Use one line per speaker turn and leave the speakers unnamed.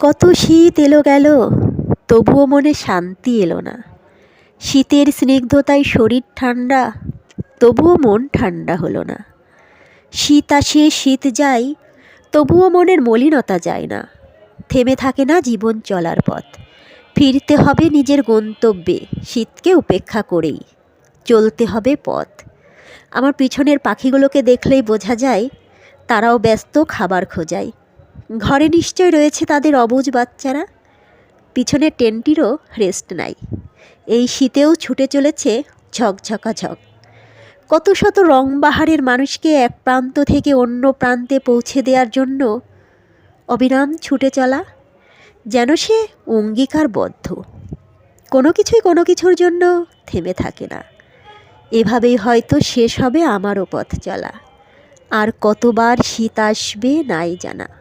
কত শীত এলো গেল, তবুও মনে শান্তি এলো না। শীতের স্নিগ্ধতায় শরীর ঠান্ডা, তবুও মন ঠান্ডা হলো না। শীত আসে শীত যায়, তবুও মনের মলিনতা যায় না। থেমে থাকে না জীবন চলার পথ। ফিরতে হবে নিজের গন্তব্যে, শীতকে উপেক্ষা করেই চলতে হবে পথ। আমার পিছনের পাখিগুলোকে দেখলেই বোঝা যায় তারাও ব্যস্ত খাবার খোঁজায়। ঘরে নিশ্চয় রয়েছে তাদের অবুঝ বাচ্চারা, পিছনের ট্রেনটিরও রেস্ট নাই। এই শীতেও ছুটে চলেছে ঝকঝকাঝক। কত শত রংবাহারের মানুষকে এক প্রান্ত থেকে অন্য প্রান্তে পৌঁছে দেওয়ার জন্য অবিরাম ছুটে চলা, যেন সে অঙ্গীকারবদ্ধ। কোনো কিছুই কোনো কিছুর জন্য থেমে থাকে না। এভাবেই হয়তো শেষ হবে আমারও পথ চলা। আর কতবার শীত আসবে নাই জানা।